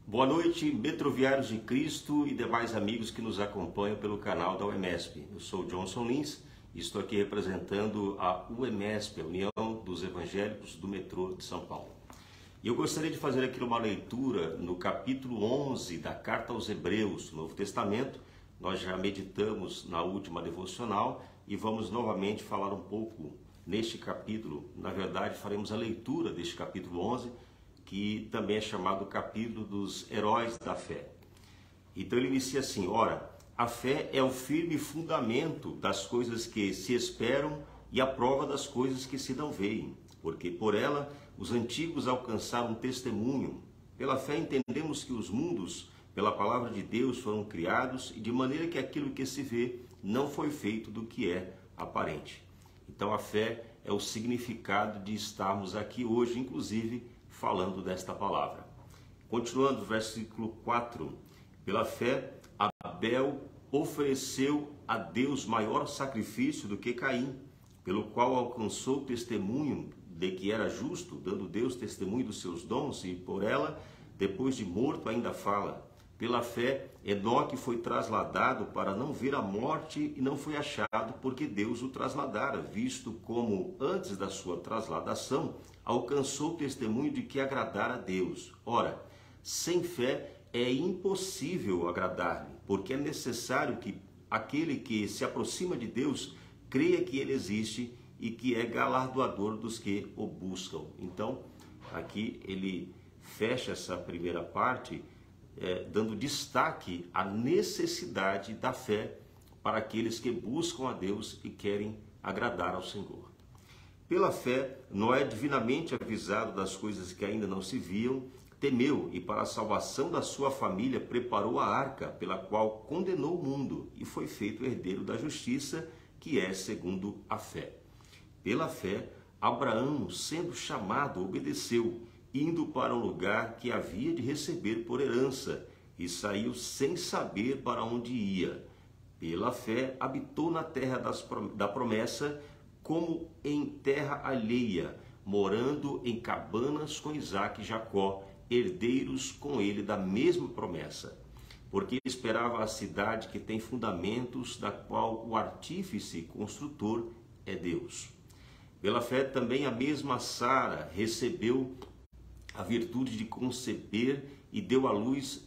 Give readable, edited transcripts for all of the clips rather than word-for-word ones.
Boa noite, metroviários de Cristo e demais amigos que nos acompanham pelo canal da UEMESP. Eu sou Johnson Lins e estou aqui representando a UEMESP, a União dos Evangélicos do Metrô de São Paulo. E eu gostaria de fazer aqui uma leitura no capítulo 11 da Carta aos Hebreus, do Novo Testamento. Nós já meditamos na última devocional e vamos novamente falar um pouco neste capítulo. Na verdade, faremos a leitura deste capítulo 11, que também é chamado capítulo dos heróis da fé. Então ele inicia assim: ora, a fé é o firme fundamento das coisas que se esperam e a prova das coisas que se não veem, porque por ela os antigos alcançaram testemunho. Pela fé entendemos que os mundos, pela palavra de Deus, foram criados, e de maneira que aquilo que se vê não foi feito do que é aparente. Então a fé é o significado de estarmos aqui hoje, inclusive falando desta palavra. Continuando, versículo 4. Pela fé, Abel ofereceu a Deus maior sacrifício do que Caim, pelo qual alcançou testemunho de que era justo, dando Deus testemunho dos seus dons, e por ela, depois de morto, ainda fala. Pela fé, Enoque foi trasladado para não ver a morte e não foi achado, porque Deus o trasladara, visto como, antes da sua trasladação, alcançou o testemunho de que agradara a Deus. Ora, sem fé é impossível agradar-lhe, porque é necessário que aquele que se aproxima de Deus creia que ele existe e que é galardoador dos que o buscam. Então, aqui ele fecha essa primeira parte, dando destaque à necessidade da fé para aqueles que buscam a Deus e querem agradar ao Senhor. Pela fé, Noé, divinamente avisado das coisas que ainda não se viam, temeu e para a salvação da sua família preparou a arca, pela qual condenou o mundo e foi feito herdeiro da justiça, que é segundo a fé. Pela fé, Abraão, sendo chamado, obedeceu, indo para um lugar que havia de receber por herança, e saiu sem saber para onde ia. Pela fé, habitou na terra da promessa, como em terra alheia, morando em cabanas com Isaque e Jacó, herdeiros com ele da mesma promessa. Porque esperava a cidade que tem fundamentos, da qual o artífice construtor é Deus. Pela fé também a mesma Sara recebeu a virtude de conceber e deu à luz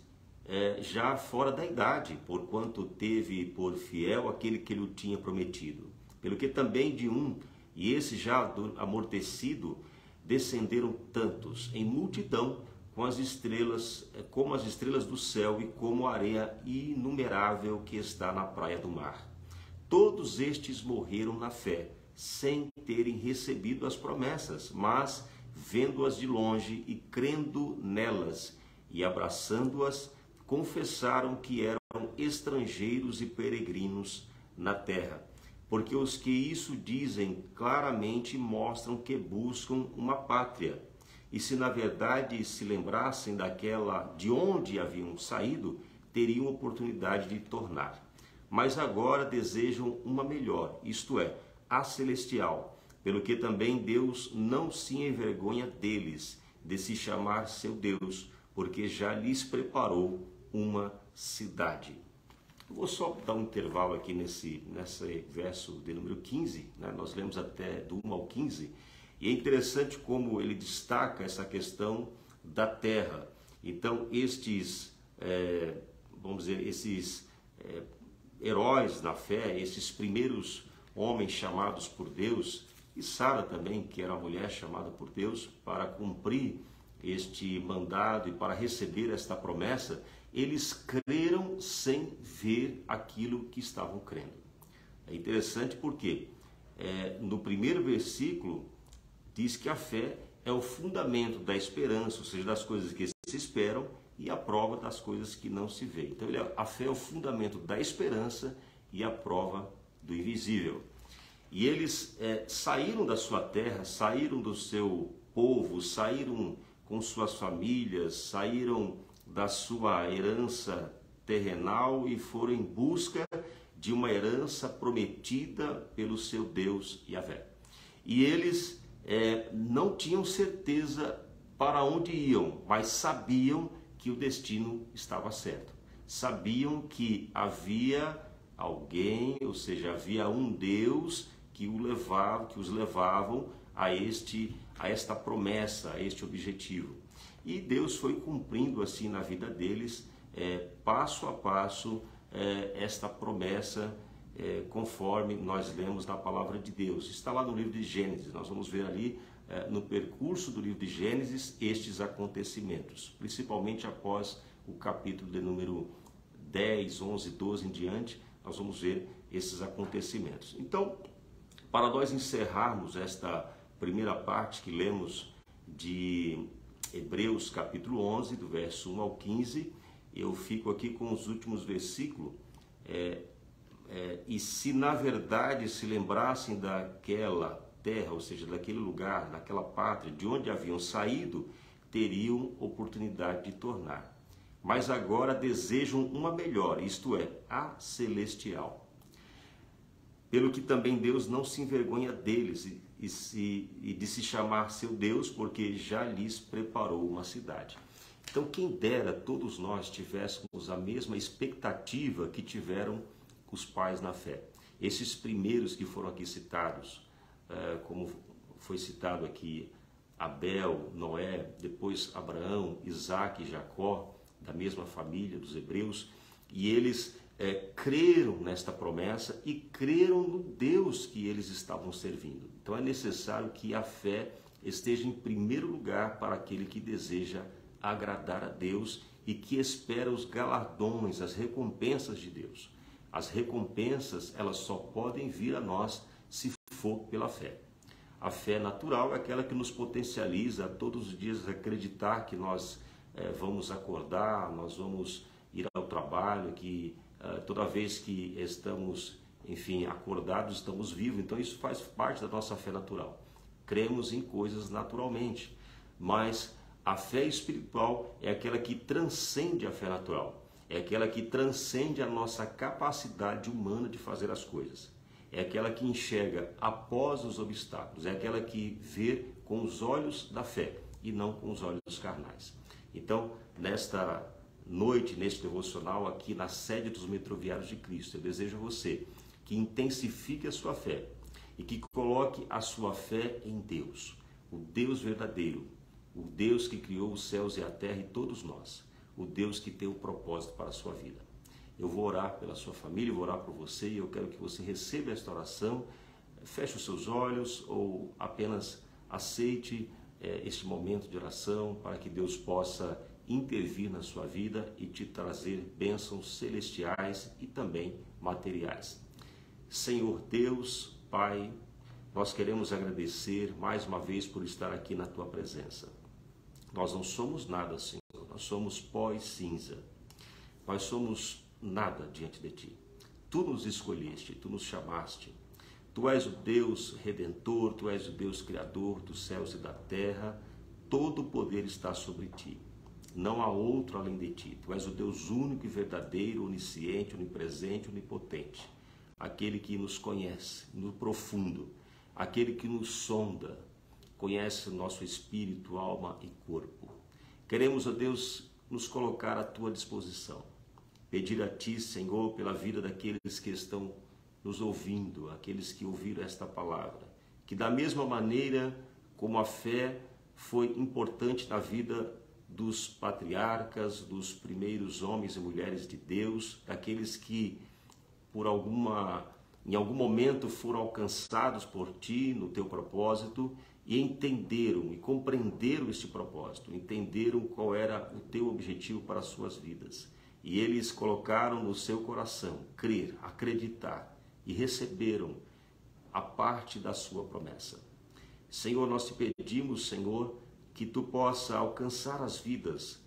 já fora da idade, porquanto teve por fiel aquele que lhe tinha prometido. Pelo que também de um, e esse já amortecido, descenderam tantos em multidão como as estrelas do céu e como a areia inumerável que está na praia do mar. Todos estes morreram na fé, sem terem recebido as promessas, mas vendo-as de longe e crendo nelas, e abraçando-as, confessaram que eram estrangeiros e peregrinos na terra. Porque os que isso dizem claramente mostram que buscam uma pátria. E se na verdade se lembrassem daquela de onde haviam saído, teriam oportunidade de tornar. Mas agora desejam uma melhor, isto é, a celestial. Pelo que também Deus não se envergonha deles, de se chamar seu Deus, porque já lhes preparou uma cidade. Eu vou só dar um intervalo aqui nesse verso de número 15, né? Nós lemos até do 1 ao 15, e é interessante como ele destaca essa questão da terra. Então, estes heróis da fé, esses primeiros homens chamados por Deus, e Sara também, que era uma mulher chamada por Deus para cumprir este mandado e para receber esta promessa, eles creram sem ver aquilo que estavam crendo. É interessante porque no primeiro versículo diz que a fé é o fundamento da esperança, ou seja, das coisas que se esperam, e a prova das coisas que não se vê. Então a fé é o fundamento da esperança e a prova do invisível. E eles saíram da sua terra, saíram do seu povo, saíram com suas famílias, saíram da sua herança terrenal e foram em busca de uma herança prometida pelo seu Deus Yahvé. E eles não tinham certeza para onde iam, mas sabiam que o destino estava certo. Sabiam que havia alguém, ou seja, havia um Deus que os levavam a esta promessa, a este objetivo. E Deus foi cumprindo assim na vida deles, passo a passo, esta promessa, conforme nós lemos na palavra de Deus. Está lá no livro de Gênesis. Nós vamos ver ali no percurso do livro de Gênesis estes acontecimentos, principalmente após o capítulo de número 10, 11, 12 em diante, nós vamos ver esses acontecimentos. Então, para nós encerrarmos esta primeira parte que lemos de Hebreus capítulo 11, do verso 1 ao 15, eu fico aqui com os últimos versículos. E se na verdade se lembrassem daquela terra, ou seja, daquele lugar, daquela pátria de onde haviam saído, teriam oportunidade de tornar. Mas agora desejam uma melhor, isto é, a celestial. Pelo que também Deus não se envergonha deles e de se chamar seu Deus, porque já lhes preparou uma cidade. Então, quem dera todos nós tivéssemos a mesma expectativa que tiveram os pais na fé. Esses primeiros que foram aqui citados, como foi citado aqui, Abel, Noé, depois Abraão, Isaac e Jacó, da mesma família dos hebreus, e eles creram nesta promessa e creram no Deus que eles estavam servindo. Então é necessário que a fé esteja em primeiro lugar para aquele que deseja agradar a Deus e que espera os galardões, as recompensas de Deus. As recompensas, elas só podem vir a nós se for pela fé. A fé natural é aquela que nos potencializa a todos os dias acreditar que nós vamos acordar, nós vamos ir ao trabalho, que toda vez que estamos, enfim, acordados, estamos vivos. Então isso faz parte da nossa fé natural. Cremos em coisas naturalmente, mas a fé espiritual é aquela que transcende a fé natural. É aquela que transcende a nossa capacidade humana de fazer as coisas. É aquela que enxerga após os obstáculos. É aquela que vê com os olhos da fé e não com os olhos carnais. Então, nesta noite, neste devocional aqui na sede dos Metroviários de Cristo, eu desejo a você que intensifique a sua fé e que coloque a sua fé em Deus, o Deus verdadeiro, o Deus que criou os céus e a terra e todos nós. O Deus que tem um propósito para a sua vida. Eu vou orar pela sua família, eu vou orar por você e eu quero que você receba esta oração. Feche os seus olhos ou apenas aceite este momento de oração para que Deus possa intervir na sua vida e te trazer bênçãos celestiais e também materiais. Senhor Deus, Pai, nós queremos agradecer mais uma vez por estar aqui na tua presença. Nós não somos nada, Senhor. Nós somos pó e cinza. Nós somos nada diante de Ti. Tu nos escolheste, Tu nos chamaste. Tu és o Deus Redentor, Tu és o Deus Criador dos céus e da terra. Todo o poder está sobre Ti. Não há outro além de Ti. Tu és o Deus único e verdadeiro, onisciente, onipresente, onipotente. Aquele que nos conhece no profundo. Aquele que nos sonda. Conhece o nosso espírito, alma e corpo. Queremos, ó Deus, nos colocar à Tua disposição. Pedir a Ti, Senhor, pela vida daqueles que estão nos ouvindo, aqueles que ouviram esta palavra. Que da mesma maneira como a fé foi importante na vida dos patriarcas, dos primeiros homens e mulheres de Deus, daqueles que em algum momento foram alcançados por Ti, no Teu propósito, e entenderam e compreenderam este propósito, entenderam qual era o Teu objetivo para as suas vidas. E eles colocaram no seu coração crer, acreditar e receberam a parte da sua promessa. Senhor, nós te pedimos, Senhor, que Tu possa alcançar as vidas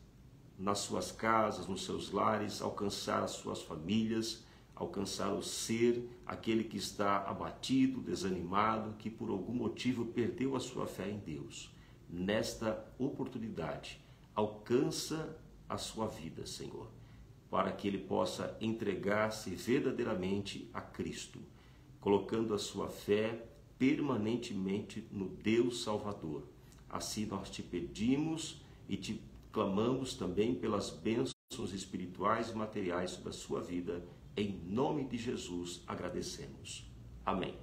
nas suas casas, nos seus lares, alcançar as suas famílias, alcançar o ser, aquele que está abatido, desanimado, que por algum motivo perdeu a sua fé em Deus. Nesta oportunidade, alcança a sua vida, Senhor, para que ele possa entregar-se verdadeiramente a Cristo, colocando a sua fé permanentemente no Deus Salvador. Assim nós te pedimos e te clamamos também pelas bênçãos espirituais e materiais sobre a sua vida. Em nome de Jesus, agradecemos. Amém.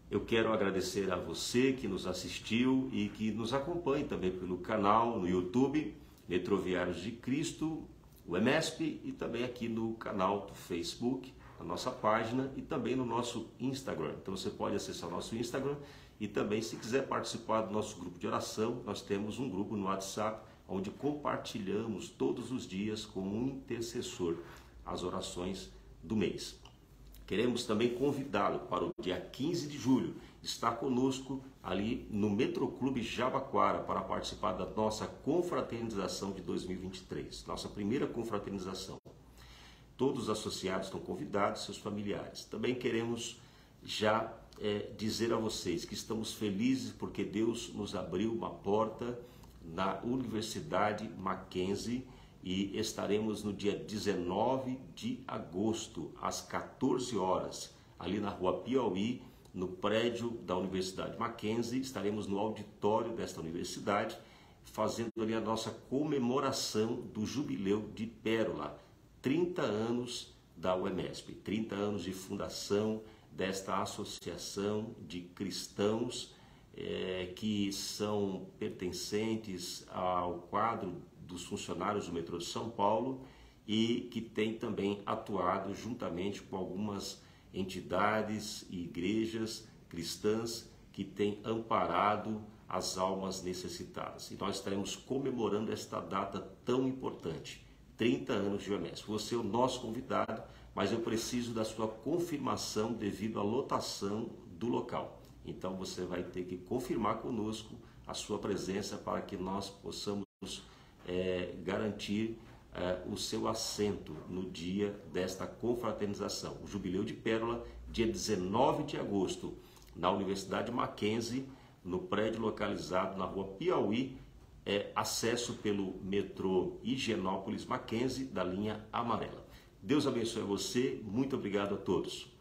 Eu quero agradecer a você que nos assistiu e que nos acompanha também pelo canal no YouTube, Metroviários de Cristo, o EMESP, e também aqui no canal do Facebook, na nossa página e também no nosso Instagram. Então você pode acessar o nosso Instagram e também, se quiser participar do nosso grupo de oração, nós temos um grupo no WhatsApp onde compartilhamos todos os dias com um intercessor as orações do mês. Queremos também convidá-lo para o dia 15 de julho, estar conosco ali no Metroclube Jabaquara para participar da nossa confraternização de 2023, nossa primeira confraternização. Todos os associados estão convidados, seus familiares. Também queremos já dizer a vocês que estamos felizes porque Deus nos abriu uma porta na Universidade Mackenzie e estaremos no dia 19 de agosto, às 14 horas, ali na Rua Piauí, no prédio da Universidade Mackenzie. Estaremos no auditório desta universidade, fazendo ali a nossa comemoração do Jubileu de Pérola, 30 anos da UEMESP, 30 anos de fundação desta associação de cristãos que são pertencentes ao quadro dos funcionários do metrô de São Paulo e que tem também atuado juntamente com algumas entidades e igrejas cristãs que têm amparado as almas necessitadas. E nós estaremos comemorando esta data tão importante, 30 anos de UEMESP. Você é o nosso convidado, mas eu preciso da sua confirmação devido à lotação do local. Então você vai ter que confirmar conosco a sua presença para que nós possamos garantir o seu assento no dia desta confraternização. O Jubileu de Pérola, dia 19 de agosto, na Universidade Mackenzie, no prédio localizado na Rua Piauí, acesso pelo metrô Higienópolis Mackenzie, da linha amarela. Deus abençoe você, muito obrigado a todos.